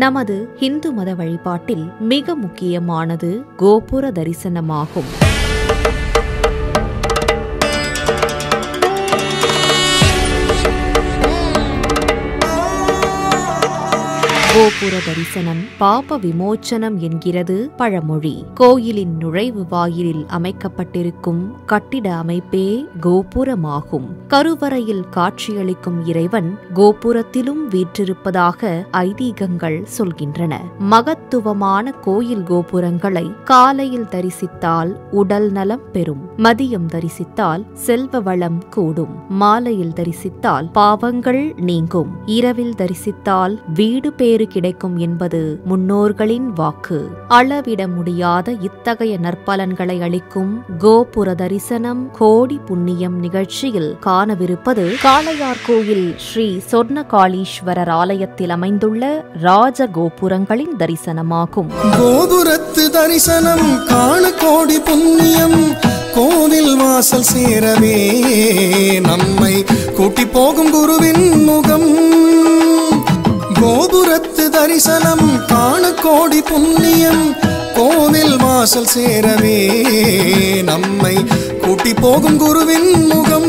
நமது இந்து மத வழிபாட்டில் மிக முக்கியமானது கோபுர தரிசனமாகும். கோபுர தரிசனம் பாப விமோச்சனம் என்கிறது பழமொழி. கோயிலின் நுழைவு வாயிலில் அமைக்கப்பட்டிருக்கும் கட்டிட அமைப்பே கோபுரமாகும். கருவறையில் காட்சியளிக்கும் இறைவன் கோபுரத்திலும் வீற்றிருப்பதாக ஐதீகங்கள் சொல்கின்றன. மகத்துவமான கோயில் கோபுரங்களை காலையில் தரிசித்தால் உடல் நலம் பெறும், மதியம் தரிசித்தால் செல்வ வளம் கூடும், மாலையில் தரிசித்தால் பாவங்கள் நீங்கும், இரவில் தரிசித்தால் வீடு பேறு கிடைக்கும் என்பது முன்னோர்களின் வாக்கு. அளவிட முடியாத இத்தகைய நற்பலன்களை அளிக்கும் கோபுர தரிசனம் கோடி புண்ணியம் நிகழ்ச்சியில் காணவிருப்பது காளையார்கோயில் ஸ்ரீ சொர்ணகாளீஸ்வரர் ஆலயத்தில் அமைந்துள்ள ராஜ கோபுரங்களின் தரிசனமாகும். கோபுரத்து தரிசனம் காண கோடி புண்ணியம், கோவில் வாசல் சேரவே நம்மை கூட்டி போகும் குருவின் முகம். கோபுரத்து தரிசனம் காண கோடி புண்ணியம், கோவில் வாசல் சேரவே நம்மை கூட்டி போகும் குருவின் முகம்.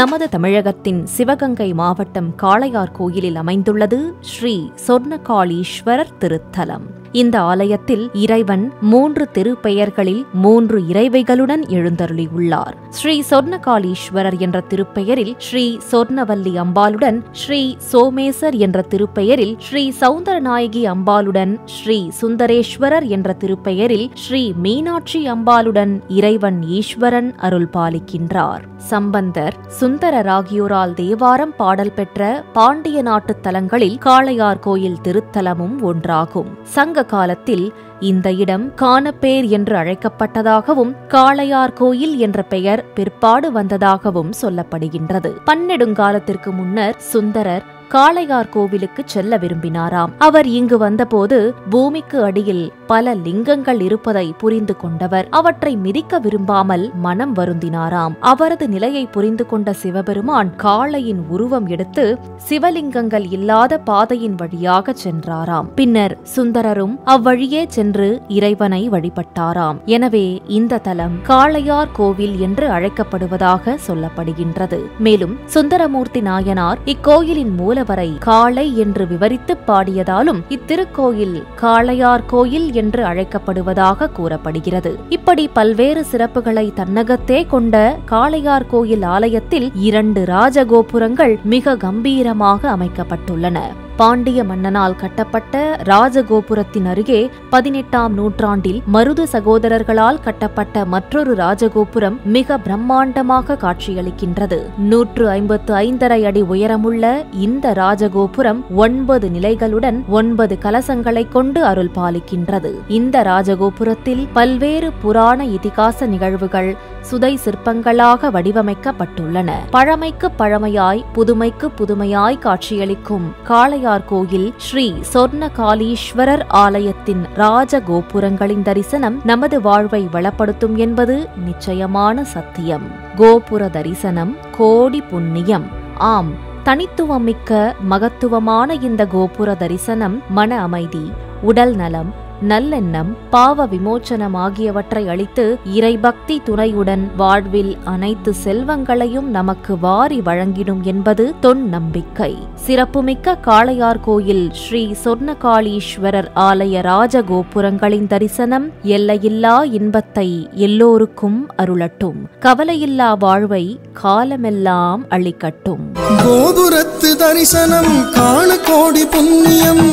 நமது தமிழகத்தின் சிவகங்கை மாவட்டம் காளையார்கோயிலில் அமைந்துள்ளது ஸ்ரீ சொர்ணகாளீஸ்வரர் திருத்தலம். இந்த ஆலயத்தில் இறைவன் 3 திருப்பெயர்களில் 3 இறைவைகளுடன் எழுந்தருளியுள்ளார். ஸ்ரீ சொர்ணகாளீஸ்வரர் என்ற திருப்பெயரில் ஸ்ரீ சொர்ணவல்லி அம்பாளுடன், ஸ்ரீ சோமேசர் என்ற திருப்பெயரில் ஸ்ரீ சௌந்தரநாயகி அம்பாளுடன், ஸ்ரீ சுந்தரேஸ்வரர் என்ற திருப்பெயரில் ஸ்ரீ மீனாட்சி அம்பாளுடன் இறைவன் ஈஸ்வரன் அருள் பாலிக்கின்றார். சம்பந்தர், சுந்தரர் ஆகியோரால் தேவாரம் பாடல் பெற்ற பாண்டிய நாட்டு தலங்களில் காளையார்கோயில் திருத்தலமும் ஒன்றாகும். சங்க காலத்தில் இந்த இடம் கானப்பேர் என்று அழைக்கப்பட்டதாகவும் காளையார்கோயில் என்ற பெயர் பிற்பாடு வந்ததாகவும் சொல்லப்படுகின்றது. பன்னெடுங்காலத்திற்கு முன்னர் சுந்தரர் காளையார் கோவிலுக்கு செல்ல விரும்பினாராம். அவர் இங்கு வந்தபோது பூமிக்கு அடியில் பல லிங்கங்கள் இருப்பதை புரிந்து கொண்டவர் அவற்றை மிதிக்க விரும்பாமல் மனம் வருந்தினாராம். அவரது நிலையை புரிந்து கொண்ட சிவபெருமான் காளையின் உருவம் எடுத்து சிவலிங்கங்கள் இல்லாத பாதையின் வழியாக சென்றாராம். பின்னர் சுந்தரரும் அவ்வழியே சென்று இறைவனை வழிபட்டாராம். எனவே இந்த தலம் காளையார் கோவில் என்று அழைக்கப்படுவதாக சொல்லப்படுகின்றது. மேலும் சுந்தரமூர்த்தி நாயனார் இக்கோயிலின் மூலவரை காளை என்று விவரித்து பாடியதாலும் இத்திருக்கோயில் காளையார் கோயில் என்று அழைக்கப்படுவதாக கூறப்படுகிறது. இப்படி பல்வேறு சிறப்புகளை தன்னகத்தே கொண்ட காளையார் கோயில் ஆலயத்தில் 2 ராஜகோபுரங்கள் மிக கம்பீரமாக அமைக்கப்பட்டுள்ளன. பாண்டிய மன்னனால் கட்டப்பட்ட ராஜகோபுரத்தின் அருகே 18ஆம் நூற்றாண்டில் மருது சகோதரர்களால் கட்டப்பட்ட மற்றொரு ராஜகோபுரம் மிக பிரம்மாண்டமாக காட்சியளிக்கின்றது. 155 அடி உயரமுள்ள இந்த ராஜகோபுரம் 9 நிலைகளுடன் 9 கலசங்களை கொண்டு அருள் பாலிக்கின்றது. இந்த ராஜகோபுரத்தில் பல்வேறு புராண இதிகாச நிகழ்வுகள் சுதை சிற்பங்களாக வடிவமைக்கப்பட்டுள்ளன. பழமைக்கு பழமையாய் புதுமைக்கு புதுமையாய் காட்சியளிக்கும் காளையார் கோயில் ஸ்ரீ சொர்ணகாளீஸ்வரர் ஆலயத்தின் ராஜகோபுரங்களின் தரிசனம் நமது வாழ்வை வளப்படுத்தும் என்பது நிச்சயமான சத்தியம். கோபுர தரிசனம் கோடி புண்ணியம். ஆம், தனித்துவமிக்க மகத்துவமான இந்த கோபுர தரிசனம் மன அமைதி, உடல் நலம், நல்லெண்ணம், பாவ விமோச்சனம் ஆகியவற்றை அளித்து இறைபக்தி துணையுடன் வாழ்வில் அனைத்து செல்வங்களையும் நமக்கு வாரி வழங்கிடும் என்பது தொன் நம்பிக்கை. சிறப்புமிக்க காளையார் கோயில் ஸ்ரீ சொர்ணகாளீஸ்வரர் ஆலய ராஜகோபுரங்களின் தரிசனம் எல்லையில்லா இன்பத்தை எல்லோருக்கும் அருளட்டும். கவலையில்லா வாழ்வை காலமெல்லாம் அளிக்கட்டும். கோபுரத்து தரிசனம் காண கோடி புண்ணியம்,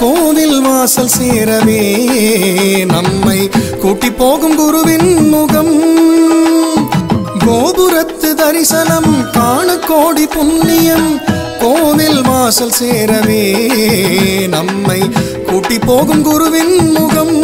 கோவில் வாசல் சேரவே நம்மை கூட்டி போகும் குருவின் முகம். கோபுரத்து தரிசனம் காண கோடி புண்ணியம், கோவில் வாசல் சேரவே நம்மை கூட்டி போகும் குருவின் முகம்.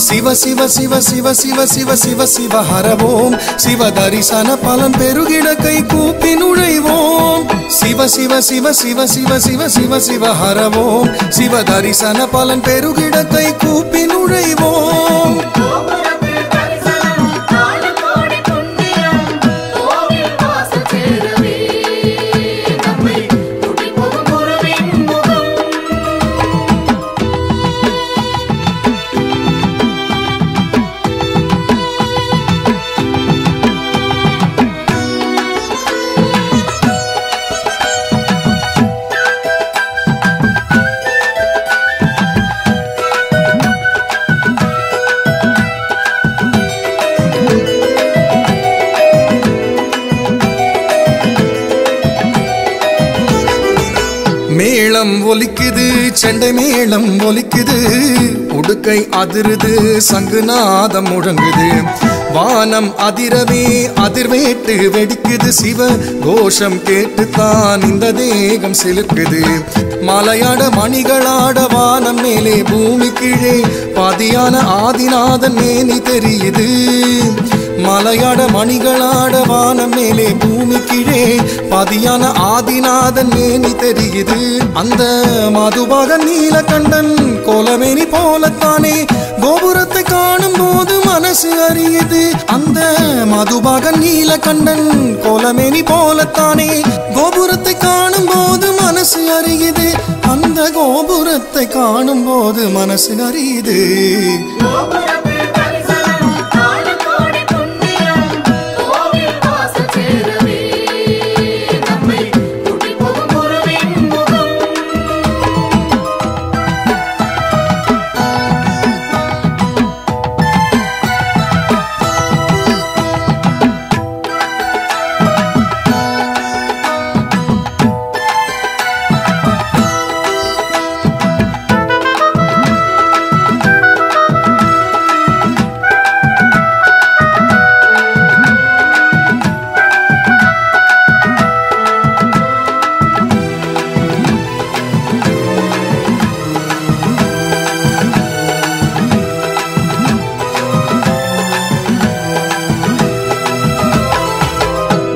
சிவ சிவ சிவ சிவ சிவ சிவ சிவ சிவ ஹரவோம், சிவ தரிசன பலன் பெருகிட கை கூப்பி நுழைவோம். சிவ சிவ சிவ சிவ சிவ சிவ சிவ சிவ ஹரவோம், சிவ தரிசன பலன் பெருகிட கை கூப்பி நுழைவோம். ஒலிக்குது செண்டை மேளம் ஒலிக்குது உடுக்கை அதிருது சங்குநாதம் முழங்குது வானம் அதிரவே அதிர்வேட்டு வெடிக்குது சிவ கோஷம் கேட்டுத்தான் இந்த தேகம் சிலுக்குது மலையாட மணிகளாட வானம் மேலே பூமி கீழே பாதியான ஆதிநாதன் மேனி தெரியுது மலையாட மணிகளாட வானம் மேலே பூமி கீழே பாதியான ஆதிநாதன் மேனி தெரியுது அந்த மதுபாக நீலகண்டன் கோலமேனி போலத்தானே கோபுரத்தை காணும் போது மனசு அறியுது அந்த மதுபாக நீலகண்டன் கோலமேனி போலத்தானே கோபுரத்தை காணும் போது மனசு அறியுது அந்த கோபுரத்தை காணும் போது மனசு அறியுது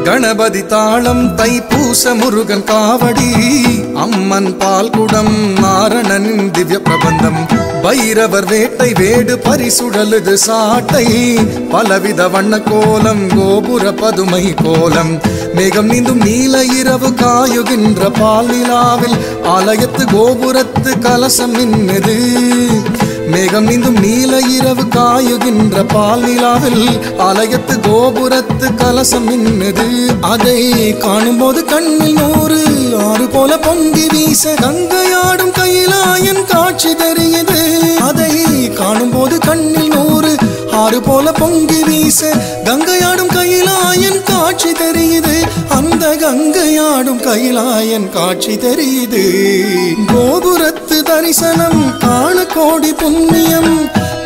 கணபதி தாளம் தைப்பூச முருகன் காவடி அம்மன் பால்குடம் நாரணனின் திவ்ய பிரபந்தம் பைரவர் வேட்டை வேடு பரிசுழலுது சாட்டை பலவித வண்ண கோலம் கோபுர பதுமை கோலம் மேகம் நீந்தும் நீல இரவு காயுகின்ற பால் நிலாவில் ஆலயத்து கோபுரத்து கலசம் நின்னுது மேகம் நீந்தும் நீல இரவு காயுகின்ற பால் நிலாவில் ஆலயத்து கோபுரத்து கலசம் நின்னுது அதை காணும்போது கண்ணில் 100 ஆறு போல பொங்கி வீச கங்கையாடும் கையிலாயன் காட்சி தெரியுது அதை காணும்போது கண்ணில் 100 ஆறு போல பொங்கி வீச கங்கையாடும் கையிலாயன் காட்சி தெரியுது அந்த கங்கையாடும் கையிலாயன் காட்சி தெரியுது கோபுரத்து தரிசனம் காண கோடி புண்ணியம்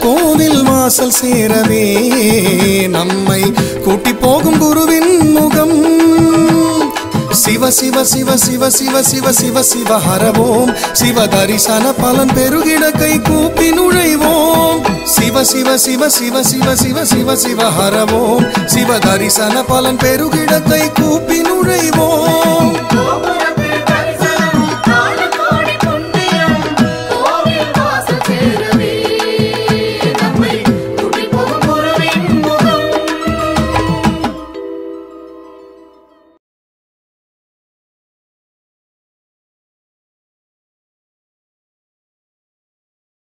கோவில் வாசல் சேரவே நம்மை கூட்டி போகும் குருவின் முகம் சிவ சிவ சிவ சிவ சிவ சிவ சிவ சிவ ஹரவோம் சிவ தரிசன பலன் பெருகிட கை கூப்பி நுழைவோம் சிவ சிவ சிவ சிவ சிவ சிவ சிவ சிவ ஹரவோம் சிவ தரிசன பலன் பெருகிட கை கூப்பி நுழைவோம்